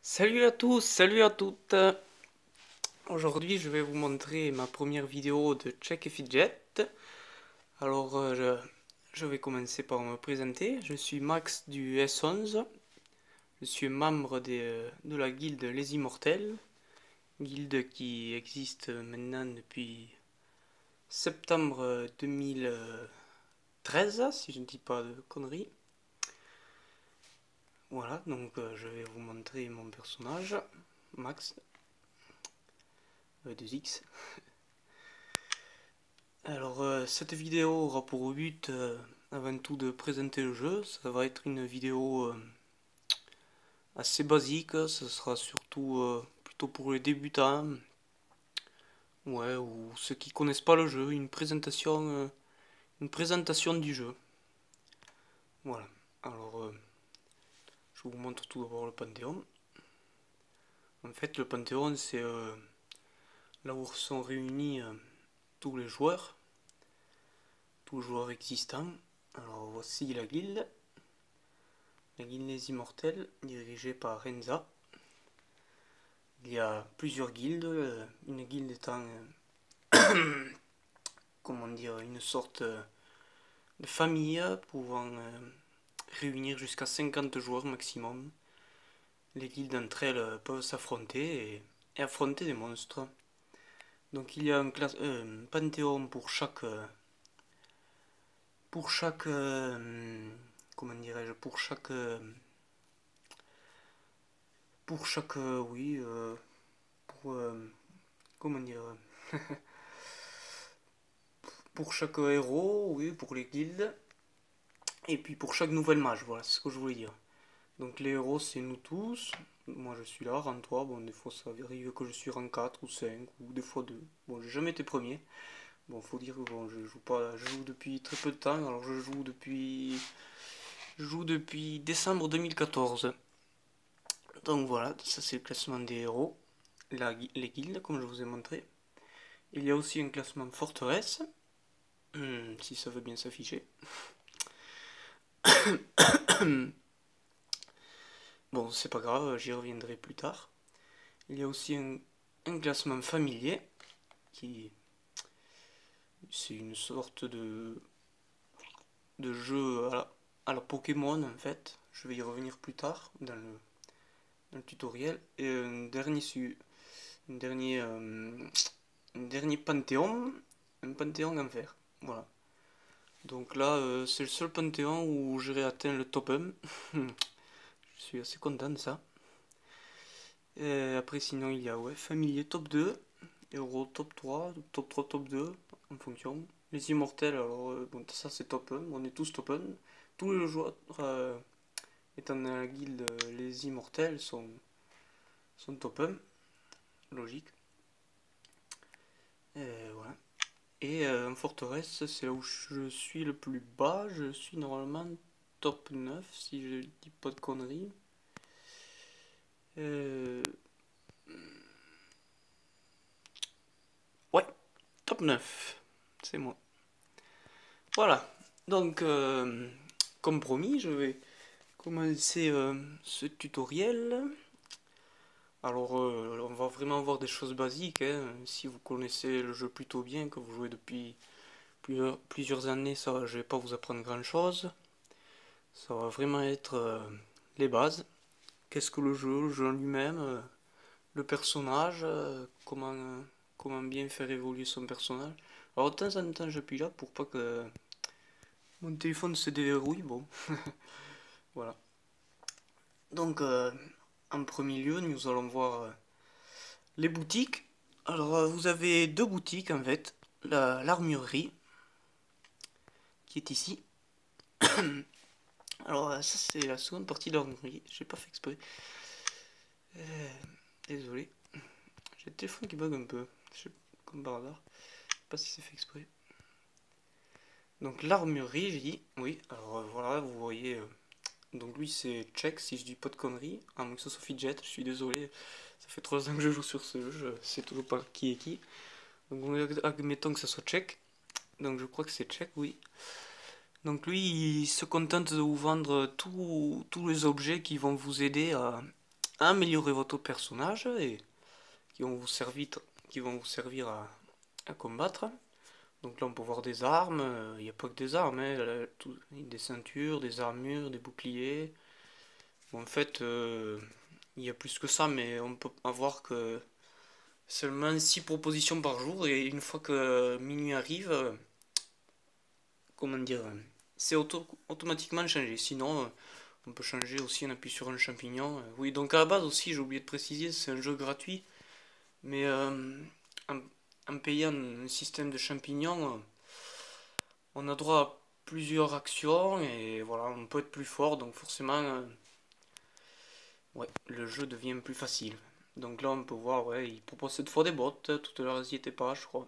Salut à tous, salut à toutes. Aujourd'hui, je vais vous montrer ma première vidéo de Check et Fidget. Alors, je vais commencer par me présenter. Je suis Max du S11. Je suis membre de la guilde Les Immortels, guilde qui existe maintenant depuis septembre 2013, si je ne dis pas de conneries. Voilà, donc je vais vous montrer mon personnage, Max, 2X. Alors, cette vidéo aura pour but avant tout de présenter le jeu. Ça va être une vidéo assez basique. Ce sera surtout plutôt pour les débutants, ouais, ou ceux qui connaissent pas le jeu. Une présentation du jeu. Voilà. Alors, je vous montre tout d'abord le Panthéon. En fait, le Panthéon, c'est là où sont réunis tous les joueurs existants. Alors, voici la guilde. La guilde des Immortels, dirigée par Renza. Il y a plusieurs guildes, une guilde étant, comment dire, une sorte de famille pouvant réunir jusqu'à 50 joueurs maximum. Les guildes entre elles peuvent s'affronter et affronter des monstres. Donc il y a un panthéon pour chaque, comment dirais-je, oui, pour, comment dire, pour chaque héros, oui, pour les guildes, et puis pour chaque nouvelle mage, voilà, c'est ce que je voulais dire. Donc les héros, c'est nous tous. Moi, je suis là, rang 3. Bon, des fois, ça arrive que je suis rang 4 ou 5, ou des fois 2. Bon, j'ai jamais été premier. Bon, faut dire que bon, je joue pas, je joue depuis très peu de temps. Alors, je joue depuis décembre 2014. Donc voilà, ça c'est le classement des héros, les guildes, comme je vous ai montré. Il y a aussi un classement forteresse, si ça veut bien s'afficher. Bon, c'est pas grave, j'y reviendrai plus tard. Il y a aussi un classement familier, qui c'est une sorte de jeu à la Pokémon en fait. Je vais y revenir plus tard dans le tutoriel. Et un dernier, un dernier panthéon, un panthéon en fer. Voilà. Donc là, c'est le seul panthéon où j'aurais atteint le top 1. Je suis assez content de ça. Et après, sinon, il y a ouais, familier top 2, héros top 3, top 3, top 2, en fonction. Les immortels, alors, bon, ça c'est top 1, on est tous top 1. Tous les joueurs étant dans la guilde, les immortels sont top 1, logique. Et voilà. Et en forteresse, c'est là où je suis le plus bas. Je suis normalement top 9, si je dis pas de conneries. Ouais, top 9, c'est moi. Voilà, donc comme promis, je vais commencer ce tutoriel. Alors, on va vraiment voir des choses basiques, hein. Si vous connaissez le jeu plutôt bien, que vous jouez depuis plusieurs années, ça, je vais pas vous apprendre grand chose. Ça va vraiment être les bases. Qu'est-ce que le jeu en lui-même, le personnage, comment bien faire évoluer son personnage. Alors, de temps en temps, j'appuie là pour pas que mon téléphone se déverrouille. Bon, voilà. Donc, en premier lieu, nous allons voir les boutiques. Alors, vous avez deux boutiques en fait. L'armurerie, qui est ici. Alors, ça, c'est la seconde partie de l'armurerie. J'ai pas fait exprès. Désolé. J'ai le téléphone qui bug un peu. Comme par hasard. Je sais pas si c'est fait exprès. Donc, l'armurerie, j'ai dit. Oui, alors voilà, vous voyez. Donc, lui, c'est Check, si je dis pas de conneries. Ah, donc ça, Sophie Fidget, je suis désolé. Ça fait 3 ans que je joue sur ce jeu. Je sais toujours pas qui est qui. Donc, admettons que ce soit Check. Donc, je crois que c'est Check, oui. Donc lui, il se contente de vous vendre tous les objets qui vont vous aider à améliorer votre personnage et qui vont vous servir à combattre. Donc là on peut voir des armes, il n'y a pas que des armes, hein, des ceintures, des armures, des boucliers. Bon, en fait, il y a plus que ça, mais on peut avoir que seulement 6 propositions par jour, et une fois que minuit arrive, comment dire, c'est automatiquement changé. Sinon, on peut changer aussi en appuyant sur un champignon. Oui, donc à la base aussi, j'ai oublié de préciser, c'est un jeu gratuit, mais en, en payant un système de champignons, on a droit à plusieurs actions, et voilà, on peut être plus fort, donc forcément, ouais, le jeu devient plus facile. Donc là, on peut voir, ouais, il propose cette fois des bots, tout à l'heure, ils n'y étaient pas, je crois.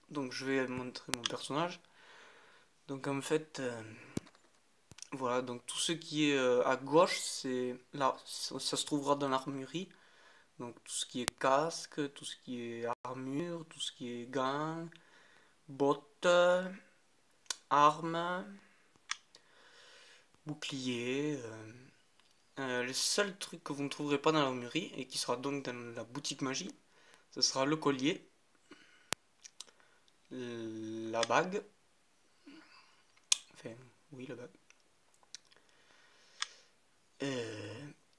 Donc je vais montrer mon personnage. Donc en fait, voilà, donc tout ce qui est à gauche, c'est là, ça se trouvera dans l'armurerie. Donc tout ce qui est casque, tout ce qui est armure, tout ce qui est gants, bottes, armes, boucliers. Le seul truc que vous ne trouverez pas dans l'armurerie et qui sera donc dans la boutique magie, ce sera le collier, la bague, enfin oui la bague,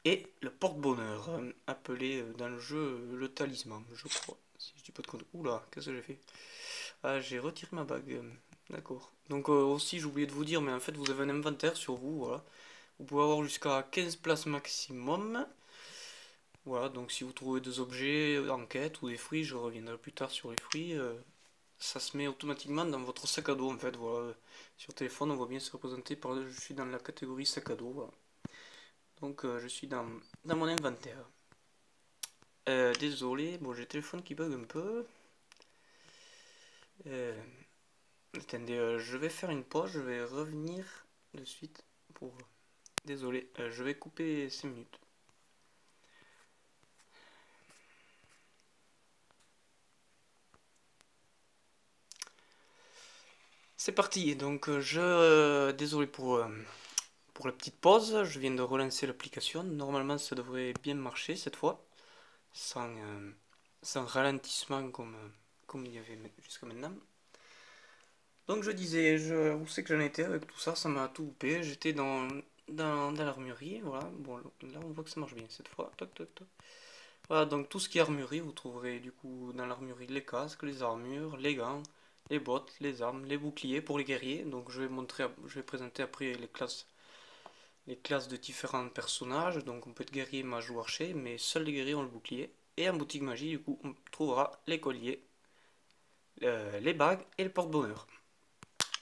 et le porte-bonheur, appelé dans le jeu le talisman, je crois. Si je dis pas de compte. Oula, qu'est-ce que j'ai fait? Ah, j'ai retiré ma bague. D'accord. Donc aussi, j'ai oublié de vous dire, mais en fait, vous avez un inventaire sur vous, voilà. Vous pouvez avoir jusqu'à 15 places maximum. Voilà, donc si vous trouvez des objets en quête ou des fruits, je reviendrai plus tard sur les fruits, ça se met automatiquement dans votre sac à dos, en fait, voilà. Sur téléphone, on voit bien se représenter par, je suis dans la catégorie sac à dos, voilà. Donc je suis dans mon inventaire. Désolé, bon j'ai le téléphone qui bug un peu. Attendez, je vais faire une pause, je vais revenir de suite pour... Désolé, je vais couper 5 minutes. C'est parti, donc désolé pour la petite pause, je viens de relancer l'application. Normalement ça devrait bien marcher cette fois, sans ralentissement comme il y avait jusqu'à maintenant. Donc je disais, où c'est que j'en étais avec tout ça, ça m'a tout coupé. J'étais dans l'armurerie, voilà. Bon, là on voit que ça marche bien cette fois. Toc, toc, toc. Voilà, donc tout ce qui est armurerie, vous trouverez du coup dans l'armurerie les casques, les armures, les gants, les bottes, les armes, les boucliers pour les guerriers. Donc je vais présenter après les classes de différents personnages. Donc on peut être guerrier, mage ou archer, mais seuls les guerriers ont le bouclier. Et en boutique magie, du coup, on trouvera les colliers, les bagues et le porte-bonheur.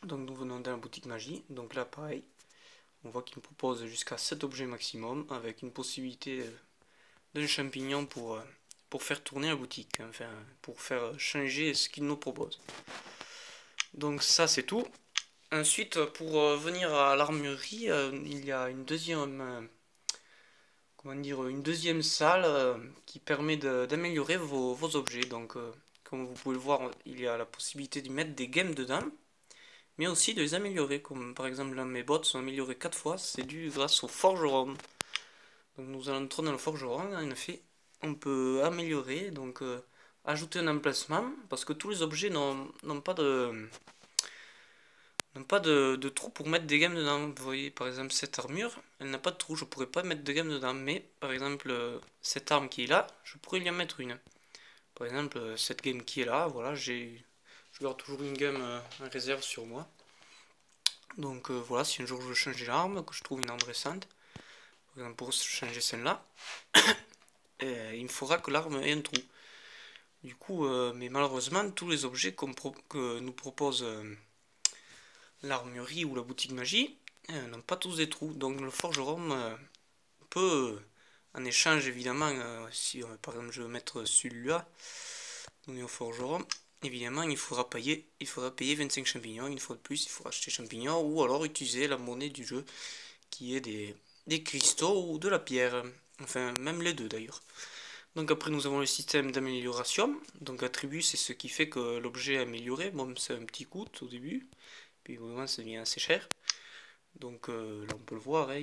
Donc nous venons dans la boutique magie, donc là pareil, on voit qu'il me propose jusqu'à 7 objets maximum, avec une possibilité d'un champignon pour faire tourner la boutique, enfin pour faire changer ce qu'il nous propose. Donc ça c'est tout. Ensuite pour venir à l'armurerie, il y a une deuxième, comment dire, une deuxième salle qui permet d'améliorer vos objets. Donc comme vous pouvez le voir, il y a la possibilité d'y mettre des gemmes dedans, mais aussi de les améliorer, comme par exemple là mes bottes sont améliorées 4 fois, c'est dû grâce au forgeron. Donc nous allons entrer dans le forgeron, en effet, on peut améliorer, donc ajouter un emplacement, parce que tous les objets n'ont pas de trou pour mettre des gemmes dedans. Vous voyez par exemple cette armure, elle n'a pas de trou, je pourrais pas mettre de gemmes dedans, mais par exemple cette arme qui est là, je pourrais y en mettre une. Par exemple cette game qui est là, voilà, je garde toujours une game en réserve sur moi. Donc voilà, si un jour je veux changer l'arme, que je trouve une arme récente, par exemple pour changer celle-là, il me faudra que l'arme ait un trou. Du coup, mais malheureusement, tous les objets que nous propose l'armurerie ou la boutique magie n'ont pas tous des trous. Donc le forgeron peut, en échange évidemment, si par exemple je veux mettre celui-là, donner au forgeron, évidemment il faudra payer 25 champignons, une fois de plus il faudra acheter champignons ou alors utiliser la monnaie du jeu qui est des cristaux ou de la pierre, enfin même les deux d'ailleurs. Donc après nous avons le système d'amélioration, donc attribut c'est ce qui fait que l'objet est amélioré, bon c'est un petit coût au début, puis vraiment ça devient assez cher. Donc là on peut le voir, hein,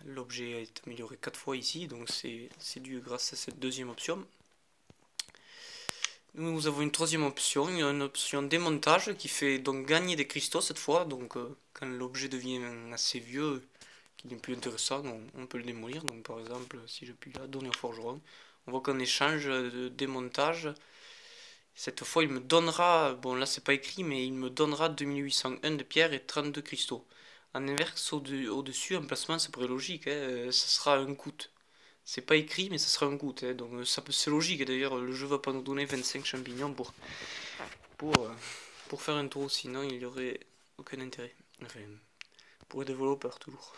l'objet a été amélioré 4 fois ici, donc c'est dû grâce à cette deuxième option. Nous avons une troisième option, une option démontage qui fait donc gagner des cristaux cette fois. Donc quand l'objet devient assez vieux, qu'il n'est plus intéressant, on peut le démolir. Donc par exemple, si j'appuie là, donner au forgeron, on voit qu'en échange de démontage, cette fois il me donnera, bon là c'est pas écrit, mais il me donnera 2801 de pierre et 32 cristaux. En inverse, au-dessus, emplacement, c'est pas logique, hein, ça sera un coût. C'est pas écrit, mais ça sera un coût, hein, donc c'est logique. D'ailleurs, le jeu va pas nous donner 25 champignons pour, euh, pour faire un tour, sinon il y aurait aucun intérêt. Enfin, pour les développeurs, toujours.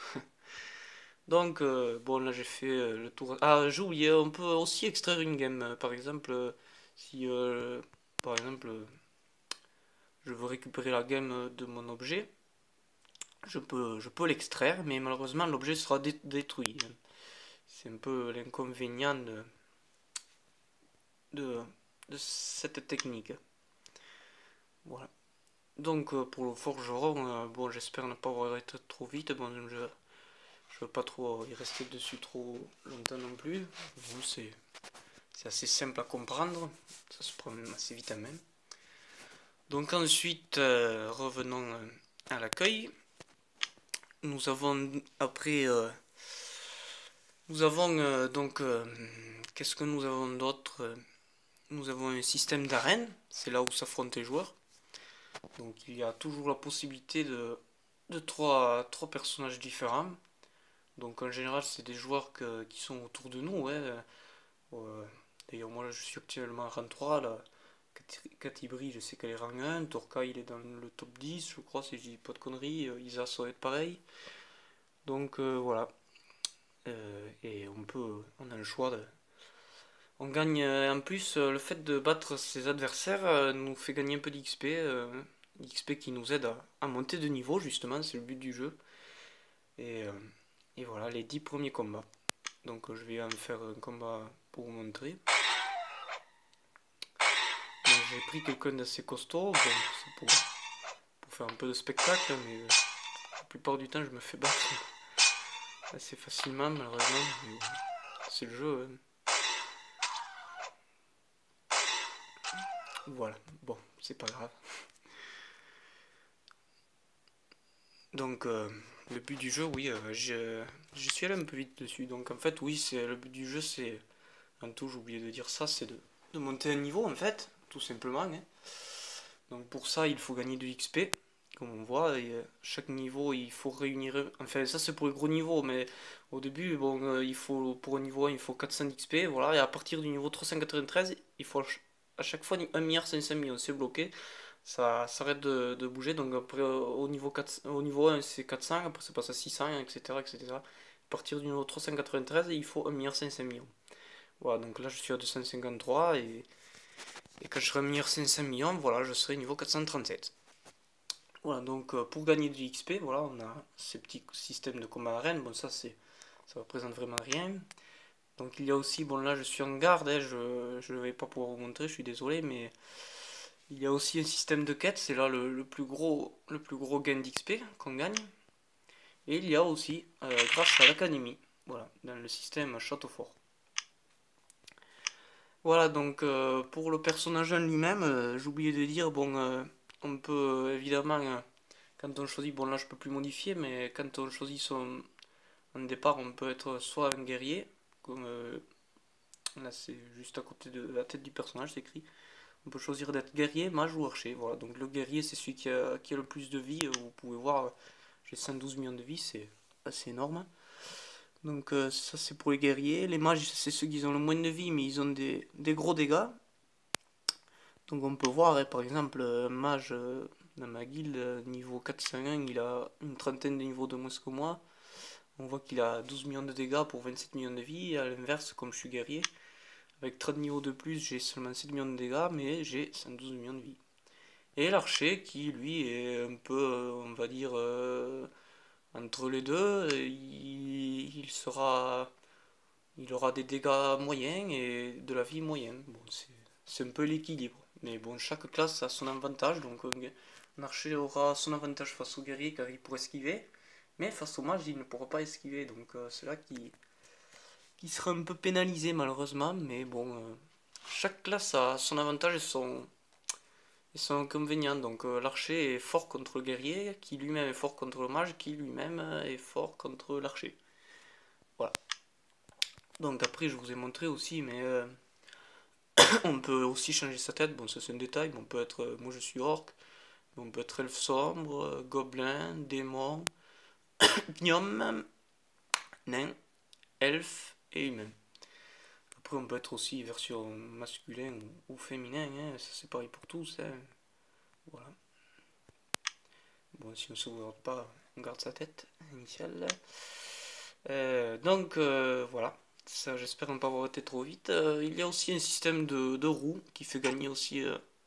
Donc, bon, là j'ai fait le tour. Ah, j'ai oublié, on peut aussi extraire une game. Par exemple, si par exemple je veux récupérer la game de mon objet, je peux l'extraire, mais malheureusement l'objet sera détruit. C'est un peu l'inconvénient de, de cette technique. Voilà. Donc pour le forgeron, bon j'espère ne pas avoir été trop vite. Bon, je veux pas trop y rester dessus trop longtemps non plus. Bon, c'est assez simple à comprendre. Ça se prend assez vite à main. Donc ensuite, revenons à l'accueil. Nous avons après, nous avons donc, qu'est-ce que nous avons d'autre? Nous avons un système d'arène, c'est là où s'affrontent les joueurs. Donc il y a toujours la possibilité de trois personnages différents. Donc en général c'est des joueurs qui sont autour de nous. Ouais. D'ailleurs moi je suis actuellement en rang 3. Là. Katibri je sais qu'elle est rang 1. Torka il est dans le top 10 je crois si je dis pas de conneries. Isa ça va être pareil. Donc voilà. Et on a le choix de... On gagne en plus le fait de battre ses adversaires nous fait gagner un peu d'XP. XP qui nous aide à monter de niveau justement, c'est le but du jeu. Et, euh, et voilà les 10 premiers combats. Donc je vais en faire un combat pour vous montrer. J'ai pris quelqu'un d'assez costaud, bon, c'est pour faire un peu de spectacle, mais la plupart du temps je me fais battre assez facilement malheureusement. Mais bon, c'est le jeu. Hein. Voilà, bon, c'est pas grave. Donc le but du jeu, oui, je suis allé un peu vite dessus. Donc en fait, oui, le but du jeu, c'est en tout, j'ai oublié de dire ça, c'est de monter un niveau en fait, tout simplement. Hein. Donc pour ça, il faut gagner de l'XP, comme on voit. Et chaque niveau, il faut réunir. Enfin, ça c'est pour les gros niveaux, mais au début, bon, pour un niveau 1, il faut 400 d'XP, voilà. Et à partir du niveau 393, il faut à chaque fois 1,5 milliard, c'est bloqué. Ça s'arrête de bouger. Donc après, au niveau 1, c'est 400, après ça passe à 600, etc., etc. À partir du niveau 393, il faut 1,5 milliard. Voilà, donc là je suis à 253 et quand je serai à 1,5 milliard, voilà, je serai niveau 437. Voilà, donc pour gagner du XP, voilà, on a ces petits systèmes de combat arène. Bon, ça représente vraiment rien. Donc il y a aussi, bon là je suis en garde, hein, je ne vais pas pouvoir vous montrer, je suis désolé, mais il y a aussi un système de quête, c'est là le plus gros gain d'XP qu'on gagne. Et il y a aussi, grâce à l'académie, voilà, dans le système Château Fort. Voilà, donc pour le personnage en lui-même, j'ai oublié de dire, bon, on peut évidemment, quand on choisit, bon là je peux plus modifier, mais quand on choisit son départ, on peut être soit un guerrier, comme là c'est juste à côté de la tête du personnage, c'est écrit. On peut choisir d'être guerrier, mage ou archer. Voilà, donc le guerrier c'est celui qui a le plus de vie. Vous pouvez voir, j'ai 112 millions de vie, c'est assez énorme. Donc ça c'est pour les guerriers. Les mages c'est ceux qui ont le moins de vie mais ils ont des gros dégâts. Donc on peut voir par exemple un mage dans ma guilde niveau 401 il a une trentaine de niveaux de moins que moi. On voit qu'il a 12 millions de dégâts pour 27 millions de vie. Et à l'inverse comme je suis guerrier, avec 30 niveaux de plus j'ai seulement 7 millions de dégâts mais j'ai 112 millions de vie. Et l'archer qui lui est un peu on va dire entre les deux, il aura des dégâts moyens et de la vie moyenne. Bon, c'est un peu l'équilibre. Mais bon, chaque classe a son avantage. Donc un archer aura son avantage face au guerrier car il pourra esquiver. Mais face au mage, il ne pourra pas esquiver. Donc c'est là qui sera un peu pénalisé malheureusement. Mais bon, chaque classe a son avantage et son inconvénient. Donc l'archer est fort contre le guerrier, qui lui-même est fort contre le mage, qui lui-même est fort contre l'archer. Voilà. Donc après, je vous ai montré aussi, mais on peut aussi changer sa tête. Bon, ça c'est un détail. Bon, on peut être, moi je suis orc. On peut être elfe sombre, gobelin, démon, gnome, nain, elfe et humain. Après, on peut être aussi version masculin ou féminin, hein, ça c'est pareil pour tous. Hein. Voilà. Bon, si on ne sauvegarde pas, on garde sa tête initiale. Donc voilà, ça j'espère ne pas avoir été trop vite. Il y a aussi un système de roues qui fait gagner aussi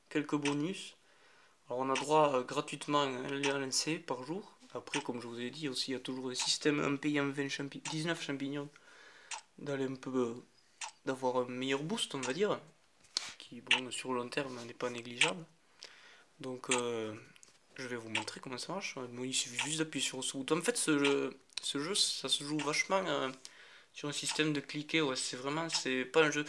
quelques bonus. Alors on a droit gratuitement à un lancer par jour. Après, comme je vous ai dit aussi, il y a toujours des systèmes en payant 19 champignons d'aller un peu d'avoir un meilleur boost, on va dire, qui bon sur le long terme n'est pas négligeable. Donc je vais vous montrer comment ça marche. Bon, il suffit juste d'appuyer sur ce bouton. En fait, ce jeu, ça se joue vachement sur un système de cliquer. Ouais, c'est pas un jeu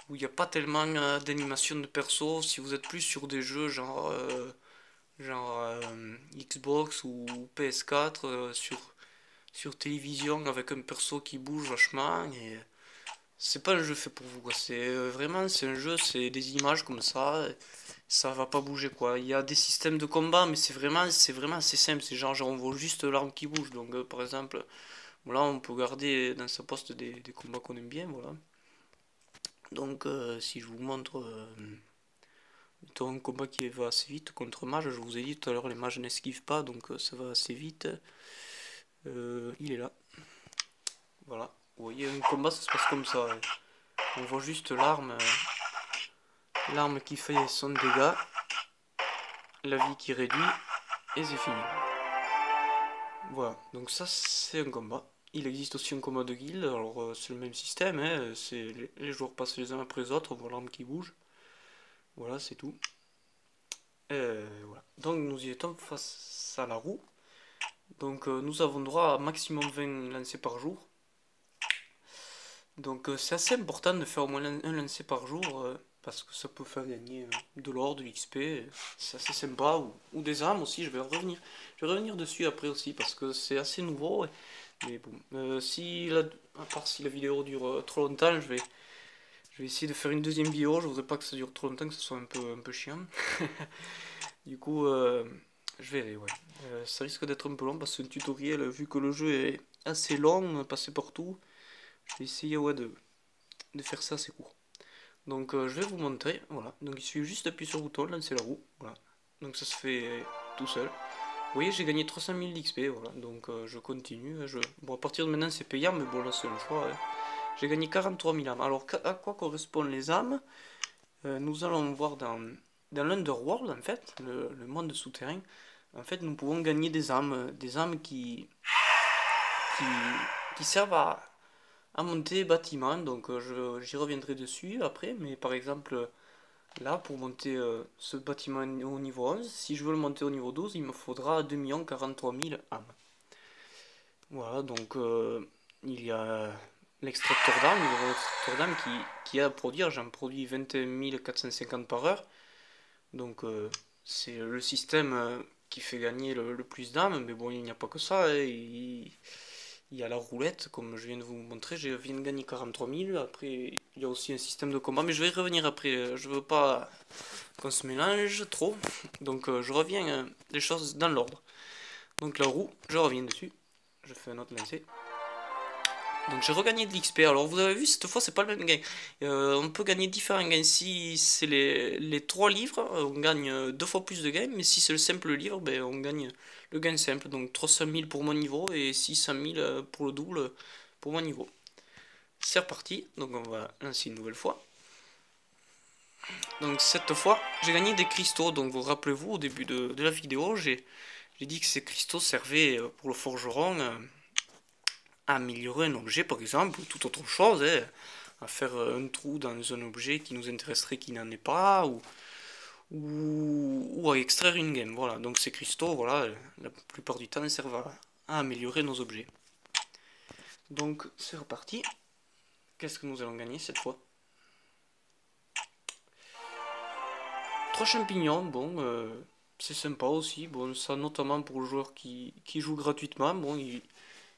où il n'y a pas tellement d'animation de perso. Si vous êtes plus sur des jeux genre Xbox ou PS4 sur télévision avec un perso qui bouge vachement et c'est pas un jeu fait pour vous quoi. C'est un jeu, c'est des images comme ça va pas bouger quoi. Il y a des systèmes de combat mais c'est vraiment assez simple, c'est genre on voit juste l'arme qui bouge. Donc par exemple, là on peut garder dans sa poste des combats qu'on aime bien, voilà. Donc si je vous montre un combat qui va assez vite contre mage, je vous ai dit tout à l'heure les mages n'esquivent pas donc ça va assez vite. Il est là. Voilà. Vous voyez un combat ça se passe comme ça. Ouais. On voit juste l'arme qui fait son dégât, la vie qui réduit et c'est fini. Voilà. Donc ça c'est un combat. Il existe aussi un combat de guilde. Alors c'est le même système. Hein. Les joueurs passent les uns après les autres. On voit l'arme qui bouge. Voilà c'est tout. Voilà. Donc nous y étions face à la roue. Donc nous avons droit à maximum 20 lancers par jour. Donc c'est assez important de faire au moins un lancer par jour parce que ça peut faire gagner de l'or, de l'XP, c'est assez sympa, ou des armes aussi, je vais revenir dessus après aussi parce que c'est assez nouveau, mais bon, à part si la vidéo dure trop longtemps, je vais essayer de faire une deuxième vidéo, je voudrais pas que ça dure trop longtemps, que ce soit un peu chiant. Du coup, je verrai, ouais. Ça risque d'être un peu long parce que c'est un tutoriel, vu que le jeu est assez long, passé partout. Je vais essayer ouais, de faire ça assez court. Donc je vais vous montrer, voilà. Donc il suffit juste d'appuyer sur le bouton, lancer la roue, voilà. Donc ça se fait tout seul. Vous voyez, j'ai gagné 300 000 d'XP, voilà. Donc je continue. Bon, à partir de maintenant c'est payant, mais bon là c'est un choix. Hein. J'ai gagné 43 000 âmes. Alors à quoi correspondent les âmes nous allons voir dans l'Underworld, en fait, le monde souterrain. En fait, nous pouvons gagner des âmes qui, qui servent à monter les bâtiments, donc j'y reviendrai dessus après, mais par exemple là pour monter ce bâtiment au niveau 11, si je veux le monter au niveau 12, il me faudra 2 43 000 âmes. Voilà, donc il y a l'extracteur d'âmes, nous avons l'extracteur d'âmes qui a à produire, j'en produis 21 450 par heure, donc c'est le système qui fait gagner le plus d'âmes, mais bon il n'y a pas que ça, hein, il y a la roulette, comme je viens de vous montrer, je viens de gagner 43 000. Après, il y a aussi un système de combat, mais je vais y revenir après. Je veux pas qu'on se mélange trop. Donc, je reviens les choses dans l'ordre. Donc, la roue, je reviens dessus. Je fais un autre lancer. Donc, j'ai regagné de l'XP. Alors, vous avez vu, cette fois, c'est pas le même gain. On peut gagner différents gains. Si c'est les 3 livres, on gagne 2 fois plus de gains. Mais si c'est le simple livre, ben, on gagne le gain simple. Donc, 300 000 pour mon niveau et 600 000 pour le double pour mon niveau. C'est reparti. Donc, on va lancer une nouvelle fois. Donc, cette fois, j'ai gagné des cristaux. Donc, vous rappelez-vous, au début de la vidéo, j'ai dit que ces cristaux servaient pour le forgeron à améliorer un objet par exemple, ou toute autre chose, hein, à faire un trou dans un objet qui nous intéresserait qui n'en est pas, ou à extraire une game. Voilà, donc ces cristaux, voilà, la plupart du temps servent à améliorer nos objets. Donc c'est reparti. Qu'est-ce que nous allons gagner cette fois? 3 champignons, bon, c'est sympa aussi. Bon, ça notamment pour le joueur qui joue gratuitement. Bon, il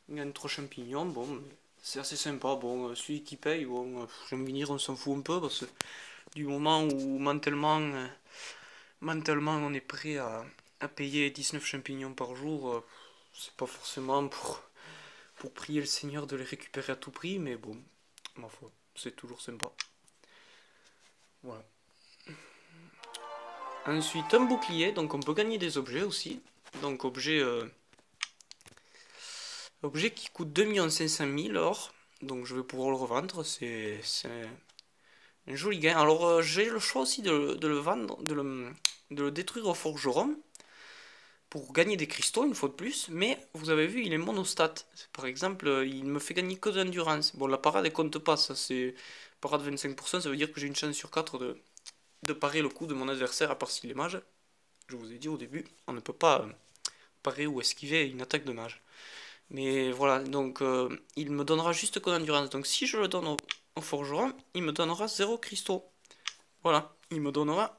gagne 3 champignons. Bon, c'est assez sympa. Bon, celui qui paye, bon, j'aime dire, on s'en fout un peu parce que du moment où mentalement on est prêt à payer 19 champignons par jour, c'est pas forcément pour prier le Seigneur de les récupérer à tout prix, mais bon, ma foi, c'est toujours sympa. Voilà. Ensuite, un bouclier, donc on peut gagner des objets aussi. Donc objet qui coûte 2 500 000 or. Donc je vais pouvoir le revendre, c'est un joli gain. Alors j'ai le choix aussi de le vendre, de le détruire au forgeron pour gagner des cristaux une fois de plus. Mais vous avez vu, il est monostat. Par exemple, il me fait gagner que d'endurance. Bon, la parade elle compte pas, ça c'est parade 25%, ça veut dire que j'ai une chance sur 4 de parer le coup de mon adversaire à part s'il est mage. Je vous ai dit au début, on ne peut pas parer ou esquiver une attaque de mage. Mais voilà, donc il me donnera juste que d'endurance. Donc si je le donne au forgeron, il me donnera 0 cristaux. Voilà, il me donnera...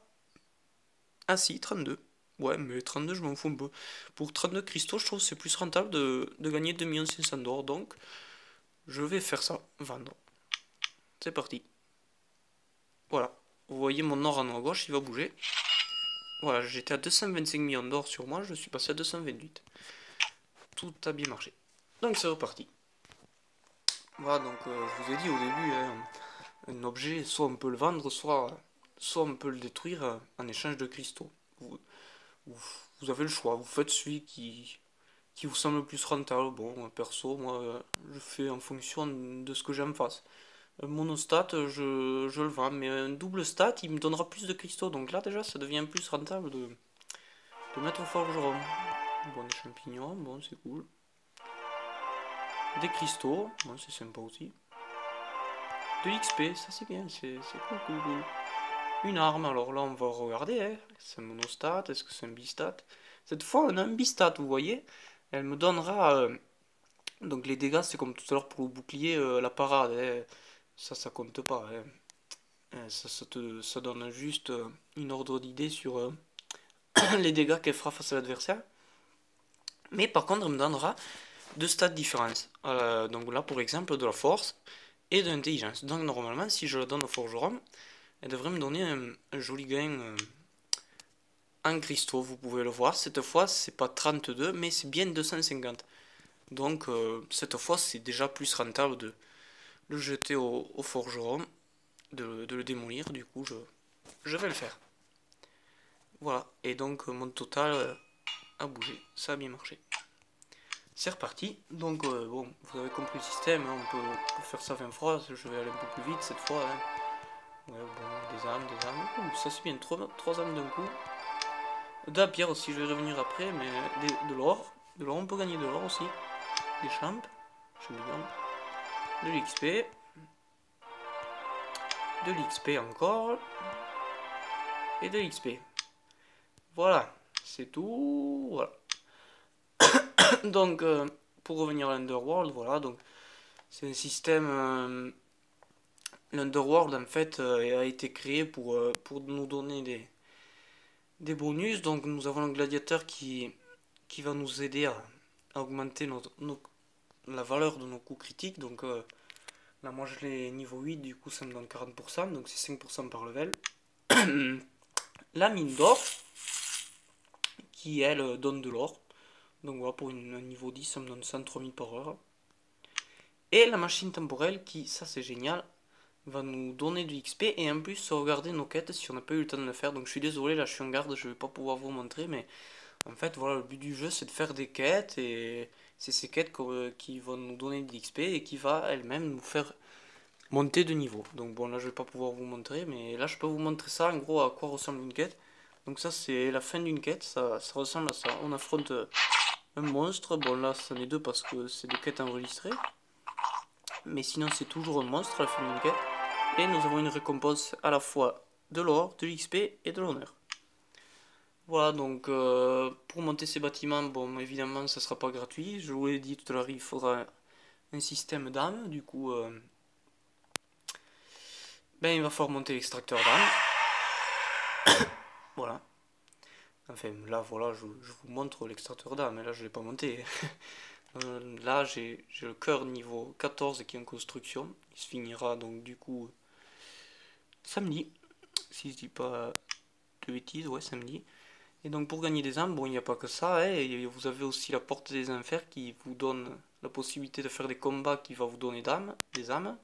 Ah si, 32. Ouais, mais 32, je m'en fous un peu. Pour 32 cristaux, je trouve que c'est plus rentable de gagner 2 500 000 d'or. Donc, je vais faire ça, vendre. C'est parti. Voilà. Vous voyez mon or en haut à gauche, il va bouger. Voilà, j'étais à 225 millions d'or sur moi, je suis passé à 228. Tout a bien marché. Donc c'est reparti. Voilà, donc je vous ai dit au début, hein, un objet, soit on peut le vendre, soit on peut le détruire en échange de cristaux. Vous avez le choix, vous faites celui qui vous semble le plus rentable. Bon, perso, moi, je fais en fonction de ce que j'ai en face. Un monostat, je le vends, mais un double stat, il me donnera plus de cristaux. Donc là, déjà, ça devient plus rentable de mettre au forgeron. Bon, des champignons, bon, c'est cool. Des cristaux, bon, c'est sympa aussi. De l'XP, ça c'est bien, c'est cool, cool, cool. Une arme, alors là, on va regarder, hein. C'est un monostat, est-ce que c'est un bistat? Cette fois, on a un bistat, vous voyez. Elle me donnera... donc les dégâts, c'est comme tout à l'heure pour le bouclier, la parade, hein. Ça compte pas, hein. Ça donne juste une ordre d'idée sur les dégâts qu'elle fera face à l'adversaire. Mais par contre, elle me donnera 2 stats différentes. Donc là, pour exemple, de la force et de l'intelligence. Donc normalement, si je la donne au forgeron, elle devrait me donner un joli gain en cristaux. Vous pouvez le voir. Cette fois, c'est pas 32, mais c'est bien 250. Donc cette fois, c'est déjà plus rentable de le jeter au forgeron, de le démolir. Du coup, je vais le faire. Voilà. Et donc mon total a bougé. Ça a bien marché. C'est reparti. Donc bon, vous avez compris le système, hein, on peut faire ça 20 fois, je vais aller un peu plus vite cette fois. Hein. Ouais, bon, des âmes. Ouh, ça c'est bien, 3 âmes d'un coup. De la pierre aussi, je vais revenir après, mais de l'or. De l'or, on peut gagner de l'or aussi. Des champignons. De l'XP. De l'XP encore. Et de l'XP. Voilà, c'est tout. Voilà. Donc, pour revenir à l'Underworld, voilà, donc c'est un système... L'Underworld, en fait, a été créé pour nous donner des bonus. Donc, nous avons le gladiateur qui va nous aider à augmenter la valeur de nos coups critiques. Donc, là, moi, je l'ai niveau 8, du coup, ça me donne 40%. Donc, c'est 5% par level. La mine d'or, qui, elle, donne de l'or. Donc, voilà, pour un niveau 10, ça me donne 103 000 par heure. Et la machine temporelle, qui, ça, c'est génial, va nous donner du XP et en plus sauvegarder nos quêtes si on n'a pas eu le temps de le faire. Donc je suis désolé, là je suis en garde, je vais pas pouvoir vous montrer, mais en fait voilà, le but du jeu c'est de faire des quêtes et c'est ces quêtes qui vont nous donner de l'XP et qui va elle-même nous faire monter de niveau. Donc bon, là je vais pas pouvoir vous montrer, mais là je peux vous montrer ça en gros à quoi ressemble une quête. Donc ça c'est la fin d'une quête, ça ressemble à ça. On affronte un monstre, bon là c'en est deux parce que c'est des quêtes enregistrées, mais sinon c'est toujours un monstre à la fin d'une quête. Et nous avons une récompense à la fois de l'or, de l'XP et de l'honneur. Voilà, donc pour monter ces bâtiments, bon, évidemment, ça sera pas gratuit. Je vous l'ai dit tout à l'heure, il faudra un système d'âme. Du coup, ben, il va falloir monter l'extracteur d'âme. Voilà. Enfin, là, voilà, je vous montre l'extracteur d'âme. Là, je l'ai pas monté. Là, j'ai le cœur niveau 14 qui est en construction. Il se finira donc du coup samedi, si je dis pas de bêtises, ouais, samedi. Et donc pour gagner des âmes, bon, il n'y a pas que ça, hein, et vous avez aussi la porte des enfers qui vous donne la possibilité de faire des combats qui va vous donner des âmes,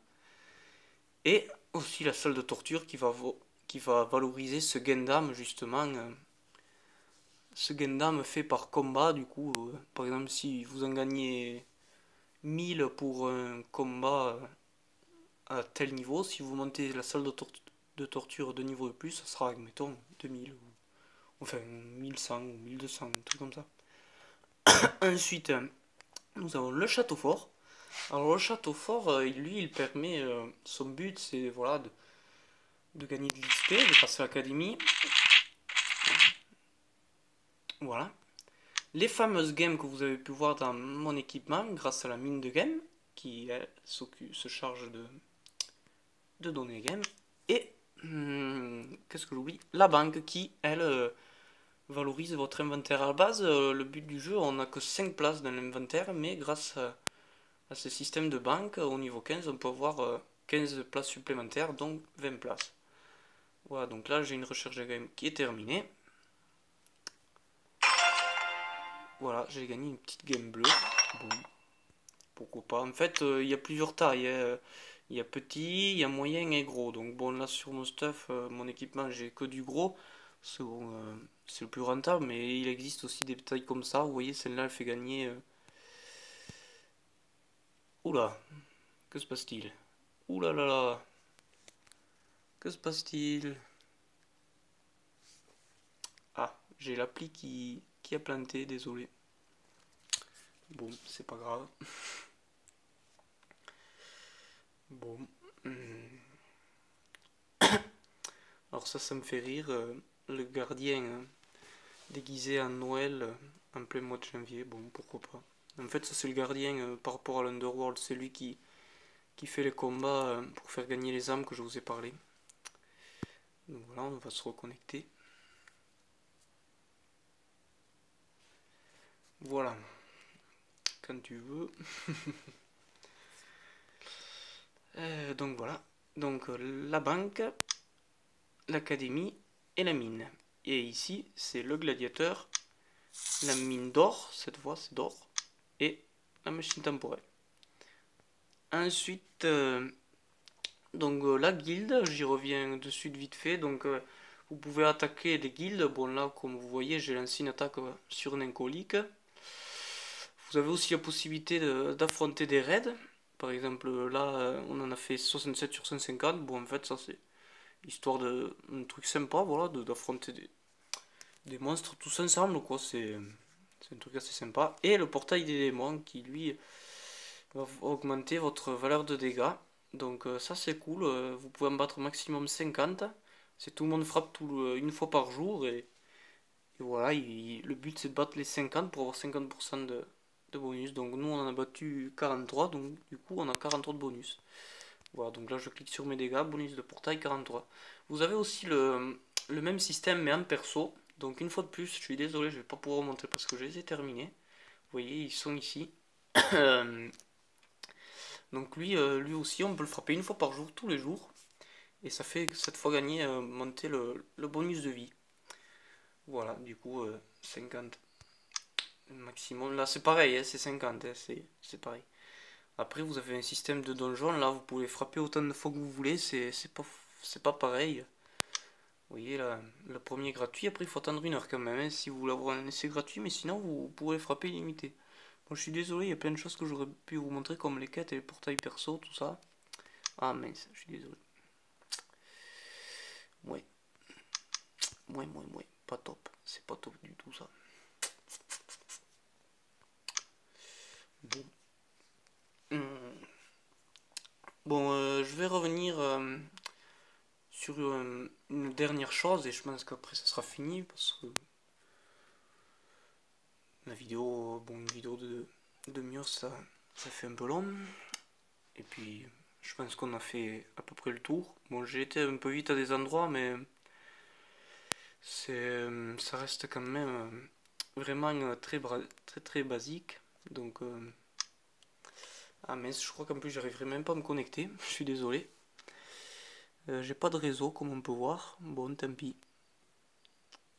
et aussi la salle de torture qui va valoriser ce gain d'âme justement, ce gain d'âme fait par combat, du coup, par exemple si vous en gagnez 1000 pour un combat à tel niveau, si vous montez la salle de torture de niveau de plus, ça sera, admettons, 2000, ou, enfin 1100 ou 1200, un truc comme ça. Ensuite, nous avons le château fort. Alors le château fort, lui, il permet, son but c'est voilà, de gagner de l'XP, de passer à l'académie. Voilà. Les fameuses games que vous avez pu voir dans mon équipement grâce à la mine de game, qui elle, se charge de donner les games. Et qu'est-ce que j'oublie? La banque qui, elle, valorise votre inventaire à la base. Le but du jeu, on n'a que 5 places dans l'inventaire, mais grâce à ce système de banque, au niveau 15, on peut avoir 15 places supplémentaires, donc 20 places. Voilà, donc là j'ai une recherche de game qui est terminée. Voilà, j'ai gagné une petite game bleue. Bon, pourquoi pas. En fait, il y a plusieurs tailles, hein. Il y a petit, il y a moyen et gros. Donc bon, là sur mon stuff, mon équipement, j'ai que du gros. C'est bon, c'est le plus rentable, mais il existe aussi des tailles comme ça. Vous voyez, celle-là, elle fait gagner... Oula, que se passe-t-il? Oula là là, que se passe-t-il? Ah, j'ai l'appli qui a planté, désolé. Bon, c'est pas grave. Bon. Alors ça me fait rire. Le gardien déguisé en Noël en plein mois de janvier. Bon, pourquoi pas. En fait, ça c'est le gardien par rapport à l'Underworld. C'est lui qui fait les combats pour faire gagner les âmes que je vous ai parlé. Donc voilà, on va se reconnecter. Voilà. Quand tu veux. Donc voilà. Donc la banque, l'académie et la mine. Et ici, c'est le gladiateur, la mine d'or, cette fois c'est d'or, et la machine temporelle. Ensuite, donc la guilde, j'y reviens de suite vite fait. Donc vous pouvez attaquer des guildes. Bon là, comme vous voyez, j'ai lancé une attaque sur un incolique. Vous avez aussi la possibilité d'affronter des raids. Par exemple, là, on en a fait 67 sur 150. Bon, en fait, ça c'est histoire de un truc sympa, voilà, d'affronter des monstres tous ensemble, quoi. C'est un truc assez sympa. Et le portail des démons qui, lui, va augmenter votre valeur de dégâts. Donc ça c'est cool, vous pouvez en battre maximum 50. C'est tout le monde frappe une fois par jour et voilà, le but c'est de battre les 50 pour avoir 50% de bonus. Donc nous on en a battu 43, donc du coup on a 43 de bonus. Voilà, donc là je clique sur mes dégâts, bonus de portail 43. Vous avez aussi le même système mais en perso. Donc une fois de plus, je suis désolé, je vais pas pouvoir remonter parce que je les ai terminés. Vous voyez, ils sont ici. Donc lui aussi, on peut le frapper une fois par jour, tous les jours. Et ça fait cette fois gagner, monter le bonus de vie. Voilà, du coup, 50 maximum. Là, c'est pareil, hein, c'est 50, hein, c'est pareil. Après, vous avez un système de donjon. Là, vous pouvez frapper autant de fois que vous voulez. C'est pas pareil. Vous voyez, là, le premier est gratuit. Après, il faut attendre une heure quand même, hein, si vous voulez avoir un essai gratuit. Mais sinon, vous pourrez frapper illimité. Bon, je suis désolé, il y a plein de choses que j'aurais pu vous montrer, comme les quêtes et les portails perso, tout ça. Ah mince, je suis désolé. Ouais, ouais, pas top. C'est pas top du tout ça. Bon. Bon, je vais revenir sur une dernière chose et je pense qu'après ça sera fini parce que la vidéo, bon, une vidéo de demi-heure, ça fait un peu long. Et puis, je pense qu'on a fait à peu près le tour. Bon, j'ai été un peu vite à des endroits, mais ça reste quand même vraiment très basique. Donc, ah mais je crois qu'en plus j'arriverai même pas à me connecter. Je suis désolé. J'ai pas de réseau comme on peut voir. Bon, tant pis.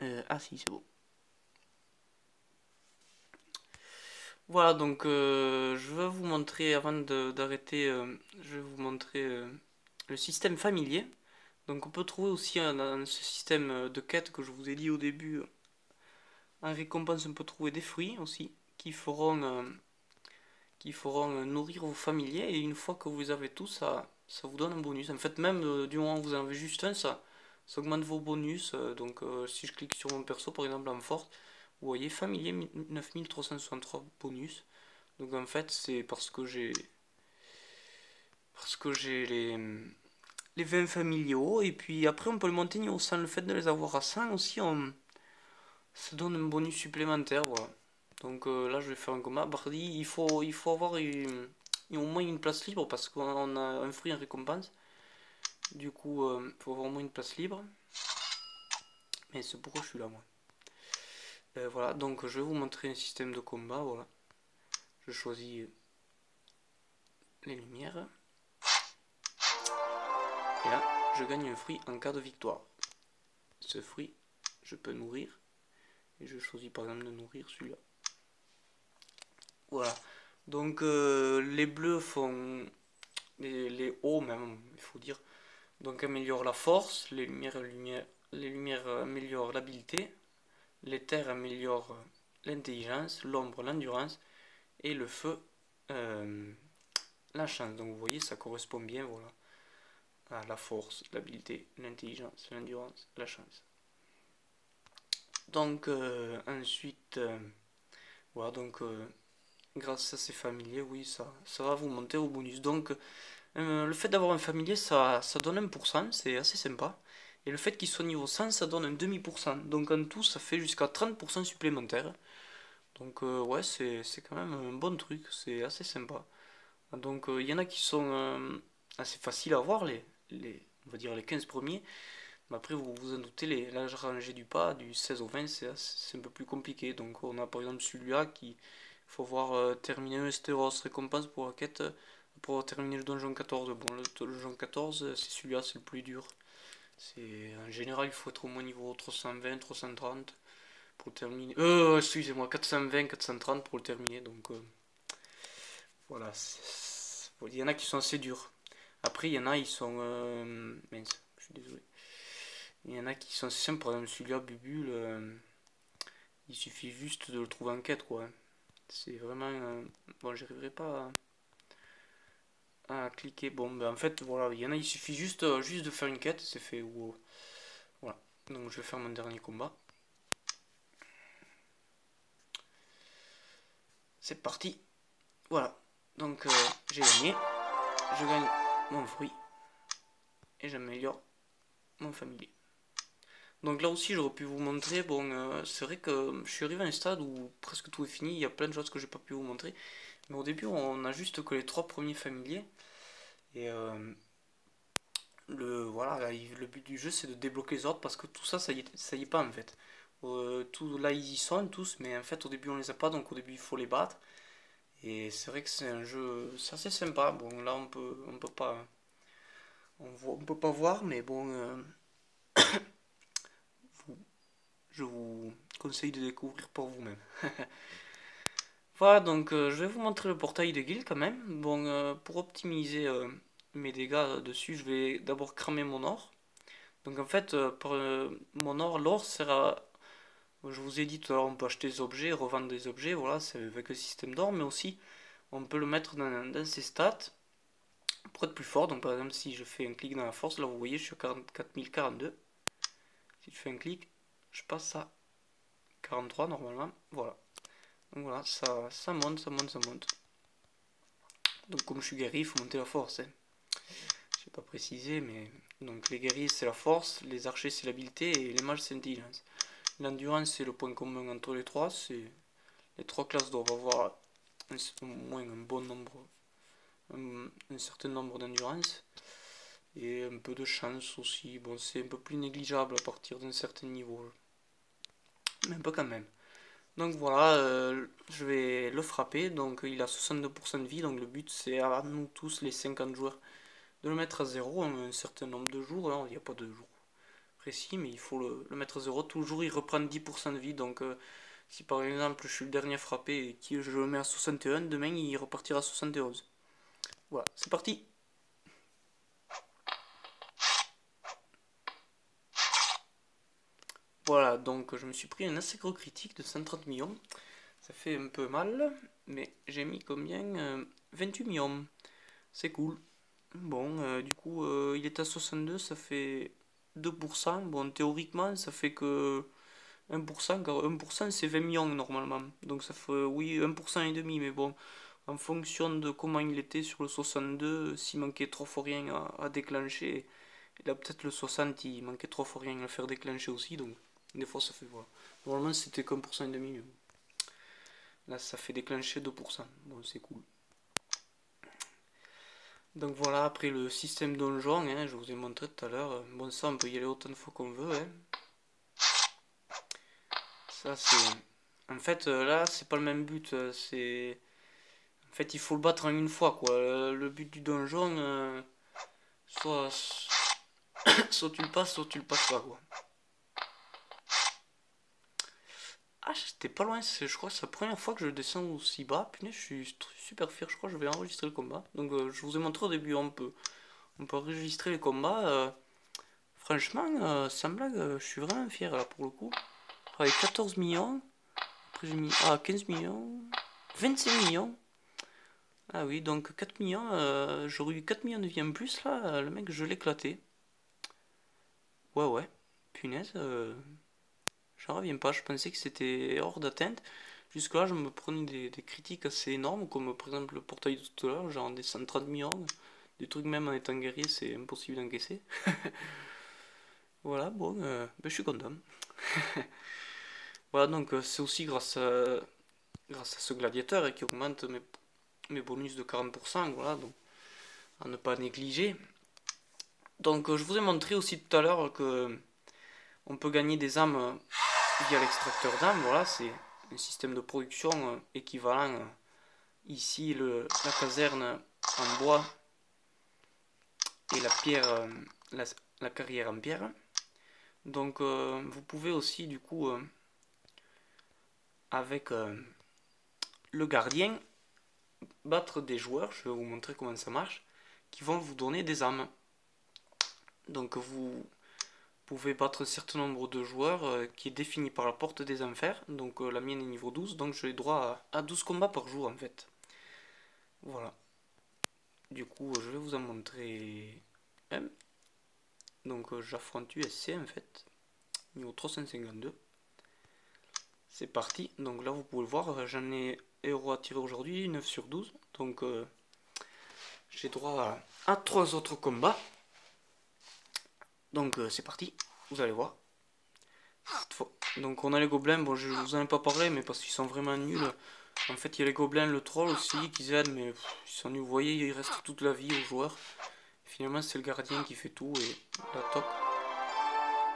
Ah si, c'est bon. Voilà, donc je vais vous montrer, avant d'arrêter, je vais vous montrer le système familier. Donc on peut trouver aussi dans ce système de quête que je vous ai dit au début, en récompense on peut trouver des fruits aussi, qui feront nourrir vos familiers, et une fois que vous les avez tous, ça vous donne un bonus. En fait, même du moment où vous en avez juste un, ça augmente vos bonus. Donc si je clique sur mon perso, par exemple en force, vous voyez familier 9363 bonus. Donc en fait, c'est parce que j'ai les 20 familiaux, et puis après on peut le monter niveau 100. Le fait de les avoir à 100 aussi, ça donne un bonus supplémentaire, voilà. Donc là je vais faire un combat. Bardi, il faut avoir au moins une place libre parce qu'on a un fruit en récompense. Du coup, il faut avoir au moins une place libre. Mais c'est pourquoi je suis là, moi. Voilà, donc je vais vous montrer un système de combat, voilà. Je choisis les lumières. Et là, je gagne un fruit en cas de victoire. Ce fruit, je peux nourrir. Et je choisis par exemple de nourrir celui-là. Voilà. Donc les bleus font... Les hauts même, il faut dire. Donc améliorent la force, les lumières améliorent l'habileté, les terres améliorent l'intelligence, l'ombre l'endurance, et le feu la chance. Donc vous voyez, ça correspond bien, voilà, à la force, l'habileté, l'intelligence, l'endurance, la chance. Donc ensuite, voilà, donc grâce à ces familiers, oui, ça va vous monter au bonus. Donc le fait d'avoir un familier, ça donne 1%, c'est assez sympa. Et le fait qu'il soit niveau 100, ça donne un demi-pourcent. Donc en tout, ça fait jusqu'à 30% supplémentaire. Donc ouais, c'est quand même un bon truc, c'est assez sympa. Donc il y en a qui sont assez faciles à avoir, on va dire les 15 premiers. Mais après, vous vous en doutez, l'âge rangé du pas, du 16 au 20, c'est un peu plus compliqué. Donc on a par exemple celui-là qui faut voir terminer un Esteros récompense pour la quête pour terminer le donjon 14. Bon, le donjon 14, c'est celui-là, c'est le plus dur. En général, il faut être au moins niveau 320, 330 pour le terminer. Excusez-moi, 420, 430 pour le terminer. Donc voilà, il y en a qui sont assez durs. Après, il y en a, ils sont. Mince, je suis désolé. Il y en a qui sont assez simples. Par exemple, celui-là, Bubule, il suffit juste de le trouver en quête, quoi. C'est vraiment. Bon, j'arriverai pas à cliquer. Bon, ben en fait, voilà, il y en a, il suffit juste de faire une quête, c'est fait. Wow. Voilà. Donc, je vais faire mon dernier combat. C'est parti. Voilà. Donc, j'ai gagné. Je gagne mon fruit. Et j'améliore mon familier. Donc là aussi, j'aurais pu vous montrer. Bon, c'est vrai que je suis arrivé à un stade où presque tout est fini. Il y a plein de choses que j'ai pas pu vous montrer. Mais au début, on a juste que les 3 premiers familiers. Et voilà, le but du jeu, c'est de débloquer les autres parce que tout ça, ça y est pas en fait. Tout, là, ils y sont tous, mais en fait, au début, on les a pas. Donc au début, il faut les battre. Et c'est vrai que c'est un jeu, c'est assez sympa. Bon, là, on peut pas, on peut pas voir, mais bon, je vous conseille de découvrir pour vous-même. Voilà, donc je vais vous montrer le portail de guild quand même. Bon, pour optimiser mes dégâts dessus, je vais d'abord cramer mon or. Donc en fait, pour mon or, l'or sert à... Je vous ai dit tout à l'heure, on peut acheter des objets, revendre des objets, voilà, c'est avec le système d'or, mais aussi on peut le mettre dans ses stats pour être plus fort. Donc par exemple, si je fais un clic dans la force, là vous voyez, je suis à 44 042. Si je fais un clic, je passe à 43 normalement, voilà. Donc voilà, ça monte, ça monte, ça monte. Donc comme je suis guerrier, il faut monter la force. Hein. Je n'ai pas précisé, mais... Donc les guerriers c'est la force, les archers c'est l'habileté et les mages c'est l'intelligence. L'endurance c'est le point commun entre les trois, c'est Les 3 classes doivent avoir au moins un bon nombre, un certain nombre d'endurance. Et un peu de chance aussi. Bon, c'est un peu plus négligeable à partir d'un certain niveau. Mais un peu quand même. Donc voilà, je vais le frapper. Donc il a 62% de vie. Donc le but c'est à nous tous, les 50 joueurs, de le mettre à 0 un certain nombre de jours. Il n'y a pas de jour précis, mais il faut le mettre à 0. Toujours il reprend 10% de vie. Donc si par exemple je suis le dernier frappé et que je le mets à 61, demain il repartira à 71. Voilà, c'est parti. Voilà, donc je me suis pris un assez gros critique de 130 millions. Ça fait un peu mal, mais j'ai mis combien 28 millions. C'est cool. Bon, du coup, il est à 62, ça fait 2%. Bon, théoriquement, ça fait que 1%, car 1% c'est 20 millions normalement. Donc ça fait, oui, 1% et demi, mais bon, en fonction de comment il était sur le 62, s'il manquait 3 fois rien à déclencher, et là peut-être le 60, il manquait 3 fois rien à le faire déclencher aussi, donc des fois ça fait, voilà. Normalement c'était qu'un pour cent et demi, mais bon. Là ça fait déclencher 2%, bon c'est cool. Donc voilà, après le système donjon, hein, je vous ai montré tout à l'heure, bon ça on peut y aller autant de fois qu'on veut, hein. Ça c'est... En fait là c'est pas le même but, c'est... En fait il faut le battre en une fois quoi, le but du donjon, soit... soit tu le passes, soit tu le passes pas quoi. Ah, j'étais pas loin, je crois que c'est la première fois que je descends aussi bas. Punaise, je suis super fier, je crois que je vais enregistrer le combat. Donc je vous ai montré au début, on peut enregistrer les combats. Franchement, sans blague, je suis vraiment fier là pour le coup. Avec 14 millions, après j'ai mis 15 millions, 25 millions. Ah oui, donc 4 millions, j'aurais eu 4 millions de vie en plus là, le mec je l'ai éclaté. Ouais, ouais, punaise, j'en reviens pas, je pensais que c'était hors d'atteinte. Jusque-là, je me prenais des critiques assez énormes, comme par exemple le portail de tout à l'heure, genre des 130 millions, des trucs même en étant guerrier, c'est impossible d'encaisser. Voilà, bon, ben, je suis content. Voilà, donc c'est aussi grâce à ce gladiateur qui augmente mes bonus de 40%, voilà, donc à ne pas négliger. Donc je vous ai montré aussi tout à l'heure que on peut gagner des âmes via l'extracteur d'âmes, voilà, c'est un système de production équivalent. Ici, la caserne en bois et la pierre, la carrière en pierre. Donc, vous pouvez aussi, du coup, avec le gardien, battre des joueurs, je vais vous montrer comment ça marche, qui vont vous donner des âmes. Donc, vous pouvez battre un certain nombre de joueurs qui est défini par la porte des enfers. Donc, la mienne est niveau 12, donc j'ai droit à 12 combats par jour en fait. Voilà. Du coup, je vais vous en montrer un. Donc j'affronte USC en fait, niveau 352. C'est parti, donc là vous pouvez le voir, j'en ai héros à tirer aujourd'hui, 9 sur 12. Donc j'ai droit à 3 autres combats. Donc c'est parti, vous allez voir. Donc on a les gobelins, bon je vous en ai pas parlé, mais parce qu'ils sont vraiment nuls. En fait il y a les gobelins, le troll aussi qui aident, mais ils sont nuls, vous voyez, il reste toute la vie aux joueurs. Finalement c'est le gardien qui fait tout et la top.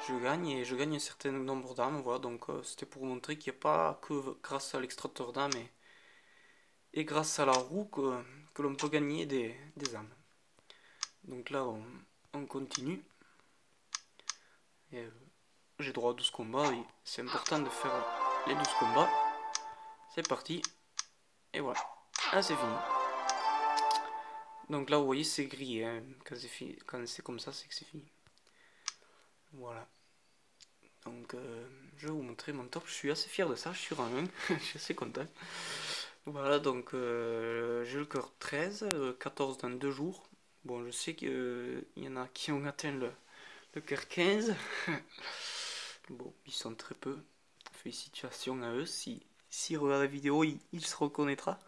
Je gagne et je gagne un certain nombre d'âmes, voilà, donc c'était pour montrer qu'il n'y a pas que grâce à l'extracteur d'âmes et grâce à la roue que l'on peut gagner des âmes. Donc là on continue. J'ai droit à 12 combats et c'est important de faire les 12 combats. C'est parti. Et voilà. Ah c'est fini. Donc là vous voyez c'est grillé, hein. Quand c'est comme ça c'est que c'est fini. Voilà. Donc je vais vous montrer mon top, je suis assez fier de ça, je suis rang 1, je suis assez content. Voilà, donc j'ai le cœur 13, 14 dans 2 jours. Bon, je sais qu'il y en a qui ont atteint le cœur 15. Bon, ils sont très peu. Félicitations à eux. S'ils regardent la vidéo, il se reconnaîtra.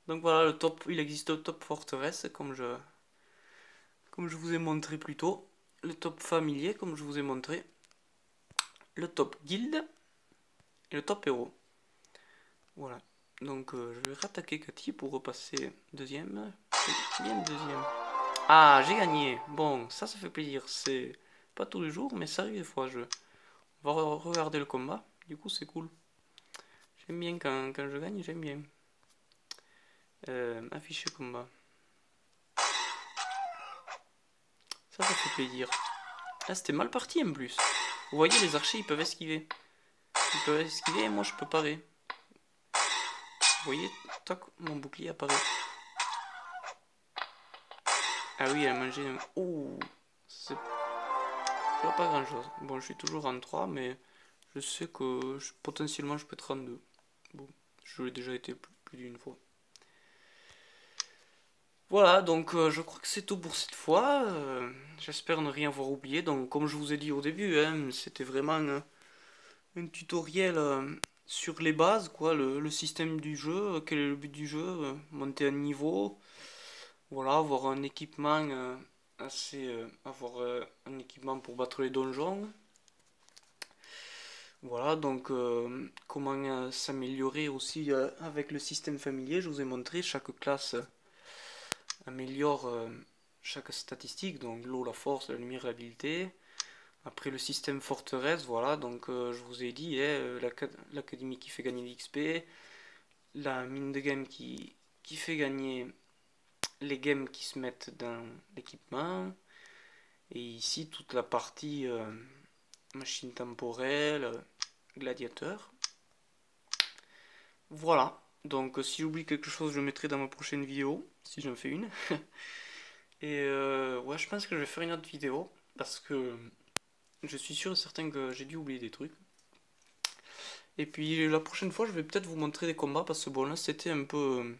Donc voilà, le top, il existe le top forteresse, comme je vous ai montré plus tôt. Le top familier, comme je vous ai montré. Le top guild. Et le top héros. Voilà. Donc je vais rattaquer Cathy pour repasser deuxième. Bien deuxième. Ah, j'ai gagné. Bon, ça fait plaisir. C'est pas tous les jours, mais ça arrive des fois. On va regarder le combat. Du coup, c'est cool. J'aime bien quand je gagne, j'aime bien. Afficher combat. Ça fait plaisir. Là, c'était mal parti en plus. Vous voyez, les archers, ils peuvent esquiver. Ils peuvent esquiver et moi, je peux parer. Vous voyez, tac, mon bouclier apparaît. Ah oui, elle a mangé un... Oh, c'est pas grand chose. Bon, je suis toujours en 3, mais je sais que potentiellement je peux être en 2. Bon, je l'ai déjà été plus d'une fois. Voilà, donc je crois que c'est tout pour cette fois. J'espère ne rien avoir oublié. Donc, comme je vous ai dit au début, hein, c'était vraiment un tutoriel sur les bases, quoi, le système du jeu, quel est le but du jeu, monter un niveau, voilà, avoir un équipement avoir un équipement pour battre les donjons. Voilà, donc comment s'améliorer aussi avec le système familier. Je vous ai montré, chaque classe améliore chaque statistique, donc l'eau, la force, la lumière, l'habileté. Après le système forteresse, voilà, donc je vous ai dit, l'académie qui fait gagner l'XP, la mine de game qui fait gagner les games qui se mettent dans l'équipement, et ici toute la partie machine temporelle, gladiateur. Voilà, donc si j'oublie quelque chose, je le mettrai dans ma prochaine vidéo, si j'en fais une. Et ouais, je pense que je vais faire une autre vidéo, parce que je suis sûr et certain que j'ai dû oublier des trucs. Et puis la prochaine fois, je vais peut-être vous montrer des combats, parce que bon, là, c'était un peu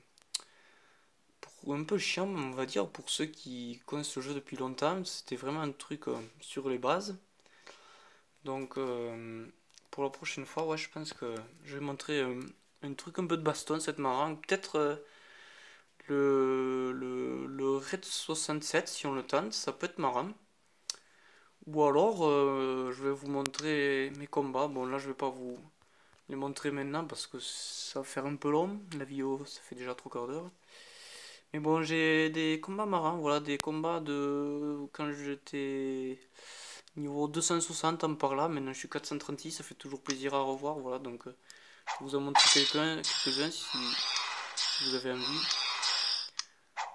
chiant, on va dire, pour ceux qui connaissent le jeu depuis longtemps. C'était vraiment un truc sur les bases. Donc, pour la prochaine fois, ouais, je pense que je vais montrer un truc un peu de baston, c'est marrant. Peut-être le Red 67, si on le tente, ça peut être marrant. Ou alors, je vais vous montrer mes combats. Bon, là, je vais pas vous les montrer maintenant parce que ça va faire un peu long. La vidéo, ça fait déjà 3 quarts d'heure. Mais bon, j'ai des combats marrants, voilà, des combats de quand j'étais niveau 260 en par là. Maintenant, je suis 436, ça fait toujours plaisir à revoir, voilà. Donc, je vous en montre quelques-uns si vous avez envie.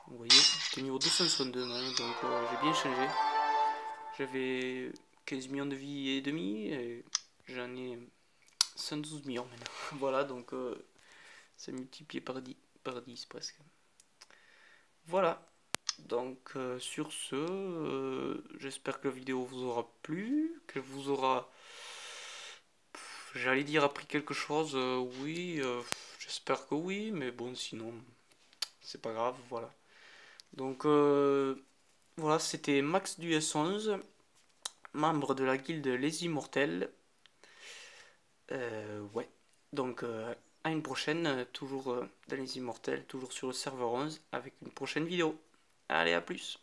Vous voyez, j'étais niveau 262 même, donc j'ai bien changé. J'avais 15 millions de vie et demi, et j'en ai 112 millions maintenant. Voilà, donc c'est multiplié par 10 presque. Voilà, donc sur ce, j'espère que la vidéo vous aura plu, que vous aura, j'allais dire, appris quelque chose, oui, j'espère que oui, mais bon, sinon, c'est pas grave, voilà. Donc voilà, c'était Max du S11, membre de la guilde Les Immortels. Ouais, donc à une prochaine, toujours dans Les Immortels, toujours sur le serveur 11, avec une prochaine vidéo. Allez, à plus!